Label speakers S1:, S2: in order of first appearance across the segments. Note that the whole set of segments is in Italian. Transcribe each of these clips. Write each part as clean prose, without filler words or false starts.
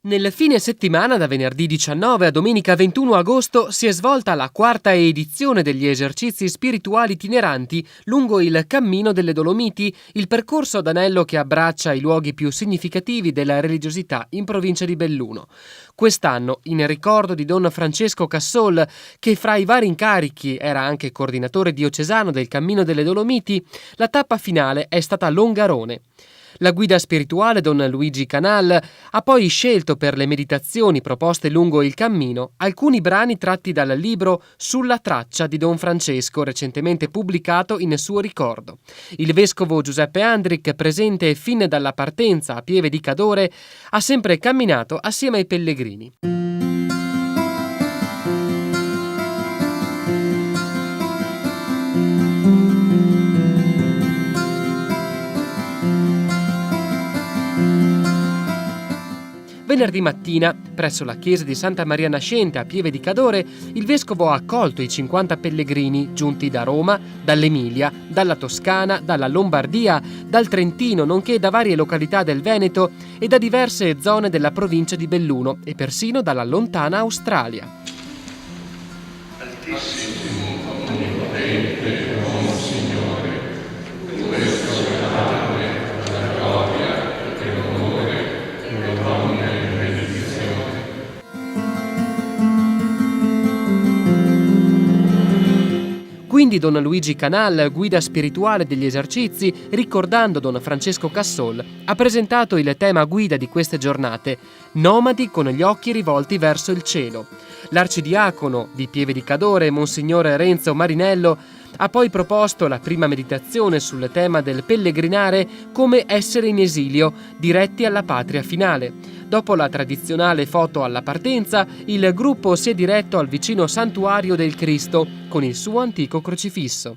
S1: Nel fine settimana da venerdì 19 a domenica 21 agosto si è svolta la quarta edizione degli esercizi spirituali itineranti lungo il Cammino delle Dolomiti, il percorso ad anello che abbraccia i luoghi più significativi della religiosità in provincia di Belluno. Quest'anno, in ricordo di Don Francesco Cassol, che fra i vari incarichi era anche coordinatore diocesano del Cammino delle Dolomiti, la tappa finale è stata Longarone. La guida spirituale Don Luigi Canal ha poi scelto per le meditazioni proposte lungo il cammino alcuni brani tratti dal libro Sulla traccia di Don Francesco, recentemente pubblicato in suo ricordo. Il vescovo Giuseppe Andric, presente fin dalla partenza a Pieve di Cadore, ha sempre camminato assieme ai pellegrini. Venerdì mattina, presso la chiesa di Santa Maria Nascente a Pieve di Cadore, il vescovo ha accolto i 50 pellegrini giunti da Roma, dall'Emilia, dalla Toscana, dalla Lombardia, dal Trentino, nonché da varie località del Veneto e da diverse zone della provincia di Belluno e persino dalla lontana Australia.
S2: Altissimo, onnipotente, Signore, tu escalate la gloria e l'onore e le donne e benedizione.
S1: Quindi Don Luigi Canal, guida spirituale degli esercizi, ricordando Don Francesco Cassol, ha presentato il tema guida di queste giornate, nomadi con gli occhi rivolti verso il cielo. L'arcidiacono di Pieve di Cadore, Monsignore Renzo Marinello, ha poi proposto la prima meditazione sul tema del pellegrinare come essere in esilio, diretti alla patria finale. Dopo la tradizionale foto alla partenza, il gruppo si è diretto al vicino santuario del Cristo con il suo antico crocifisso.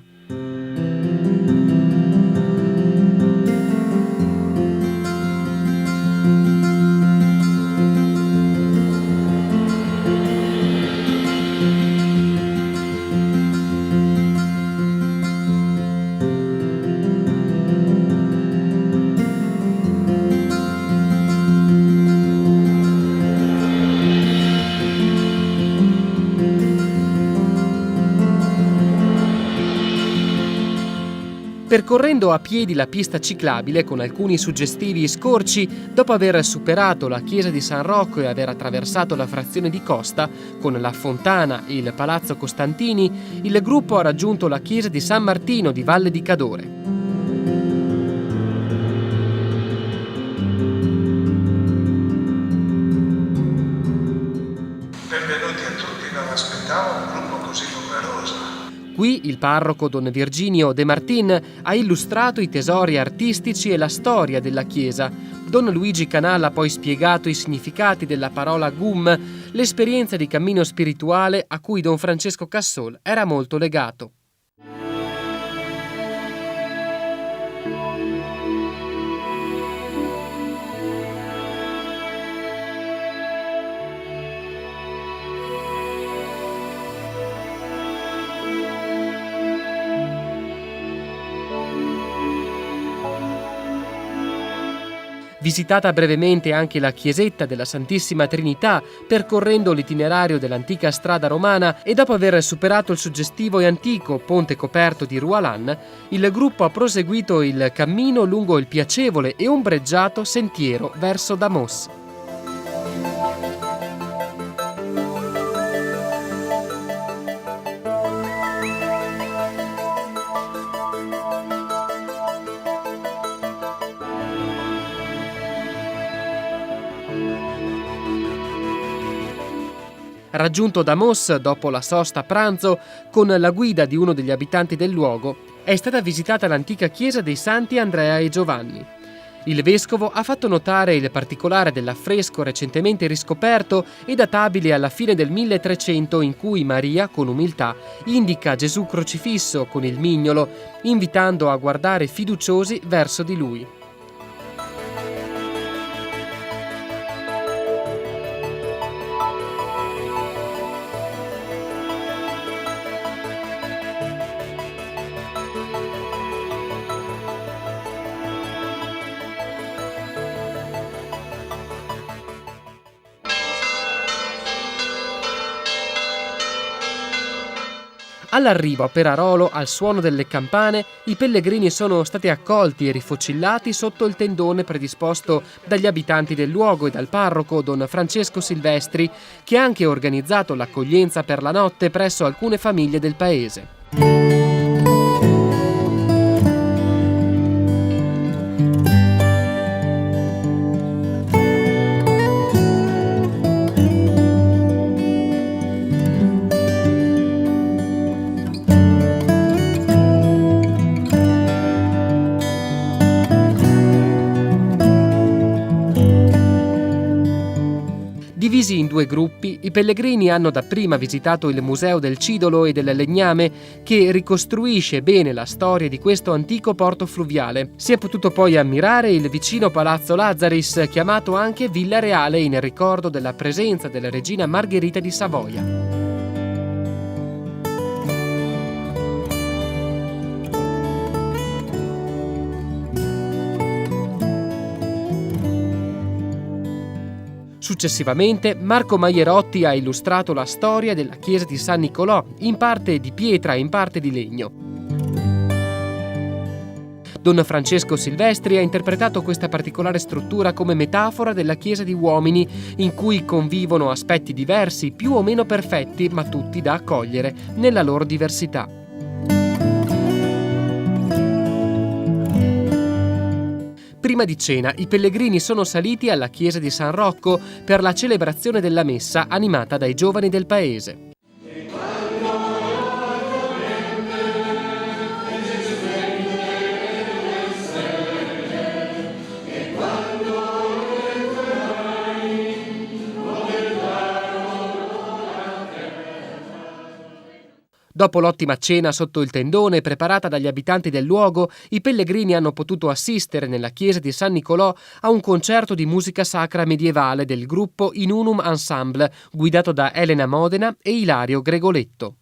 S1: Percorrendo a piedi la pista ciclabile con alcuni suggestivi scorci, dopo aver superato la chiesa di San Rocco e aver attraversato la frazione di Costa, con la fontana e il Palazzo Costantini, il gruppo ha raggiunto la chiesa di San Martino di Valle di Cadore.
S2: Benvenuti a tutti, non aspettavo un gruppo così numeroso.
S1: Qui il parroco Don Virginio De Martin ha illustrato i tesori artistici e la storia della chiesa. Don Luigi Canal ha poi spiegato i significati della parola gum, l'esperienza di cammino spirituale a cui Don Francesco Cassol era molto legato. Visitata brevemente anche la chiesetta della Santissima Trinità, percorrendo l'itinerario dell'antica strada romana e dopo aver superato il suggestivo e antico ponte coperto di Rualan, il gruppo ha proseguito il cammino lungo il piacevole e ombreggiato sentiero verso Damos. Raggiunto Damos dopo la sosta a pranzo, con la guida di uno degli abitanti del luogo, è stata visitata l'antica chiesa dei Santi Andrea e Giovanni. Il vescovo ha fatto notare il particolare dell'affresco recentemente riscoperto e databile alla fine del 1300 in cui Maria, con umiltà, indica Gesù crocifisso con il mignolo, invitando a guardare fiduciosi verso di lui. All'arrivo a Perarolo, al suono delle campane, i pellegrini sono stati accolti e rifocillati sotto il tendone predisposto dagli abitanti del luogo e dal parroco don Francesco Silvestri, che ha anche organizzato l'accoglienza per la notte presso alcune famiglie del paese. Divisi in due gruppi, i pellegrini hanno dapprima visitato il Museo del Cidolo e del Legname, che ricostruisce bene la storia di questo antico porto fluviale. Si è potuto poi ammirare il vicino Palazzo Lazzaris, chiamato anche Villa Reale in ricordo della presenza della regina Margherita di Savoia. Successivamente Marco Maierotti ha illustrato la storia della chiesa di San Nicolò, in parte di pietra e in parte di legno. Don Francesco Silvestri ha interpretato questa particolare struttura come metafora della chiesa di uomini, in cui convivono aspetti diversi, più o meno perfetti, ma tutti da accogliere nella loro diversità. Prima di cena, i pellegrini sono saliti alla chiesa di San Rocco per la celebrazione della messa animata dai giovani del paese. Dopo l'ottima cena sotto il tendone preparata dagli abitanti del luogo, i pellegrini hanno potuto assistere nella chiesa di San Nicolò a un concerto di musica sacra medievale del gruppo In Unum Ensemble, guidato da Elena Modena e Ilario Gregoletto.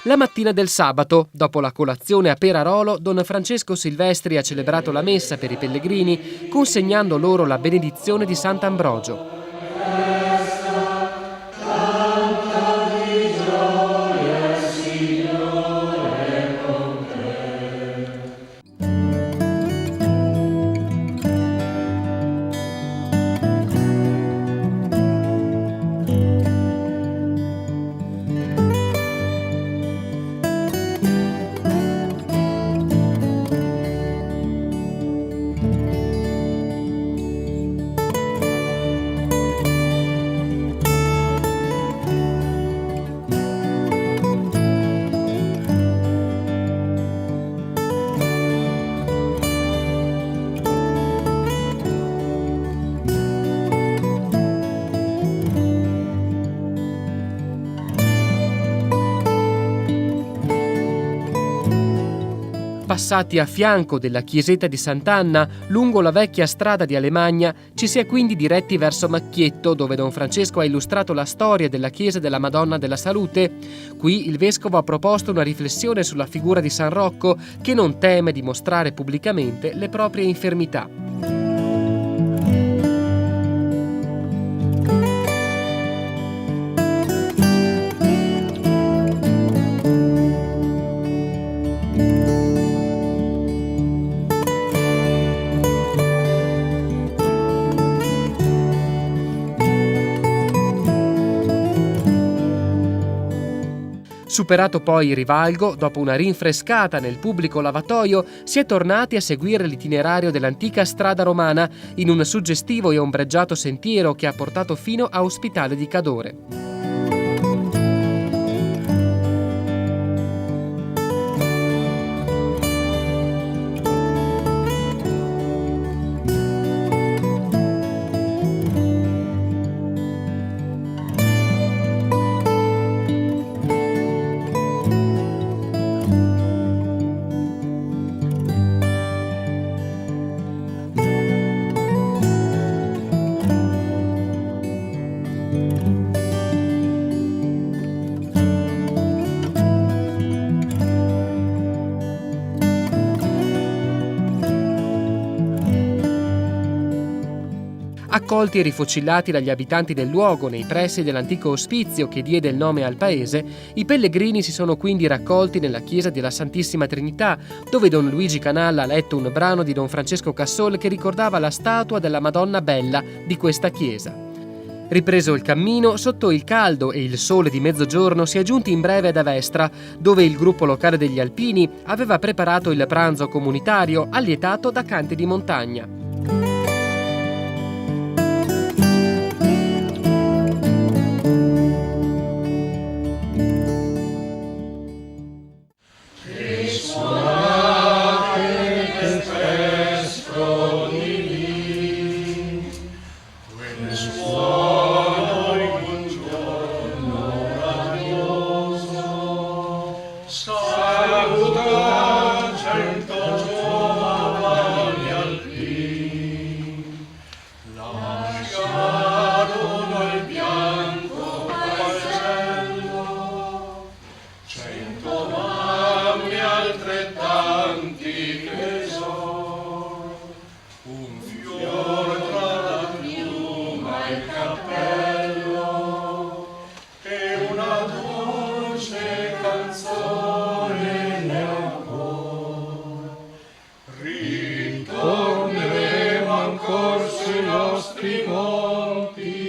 S1: La mattina del sabato, dopo la colazione a Perarolo, don Francesco Silvestri ha celebrato la messa per i pellegrini, consegnando loro la benedizione di Sant'Ambrogio. Passati a fianco della chiesetta di Sant'Anna, lungo la vecchia strada di Alemagna, ci si è quindi diretti verso Macchietto, dove Don Francesco ha illustrato la storia della chiesa della Madonna della Salute. Qui il vescovo ha proposto una riflessione sulla figura di San Rocco, che non teme di mostrare pubblicamente le proprie infermità. Superato poi il rivalgo, dopo una rinfrescata nel pubblico lavatoio, si è tornati a seguire l'itinerario dell'antica strada romana in un suggestivo e ombreggiato sentiero che ha portato fino a Ospitale di Cadore. Accolti e rifocillati dagli abitanti del luogo nei pressi dell'antico ospizio che diede il nome al paese, i pellegrini si sono quindi raccolti nella chiesa della Santissima Trinità, dove Don Luigi Canalla ha letto un brano di Don Francesco Cassol che ricordava la statua della Madonna Bella di questa chiesa. Ripreso il cammino, sotto il caldo e il sole di mezzogiorno si è giunti in breve ad Avestra, dove il gruppo locale degli Alpini aveva preparato il pranzo comunitario allietato da canti di montagna.
S3: Ritorneremo ancor sui nostri monti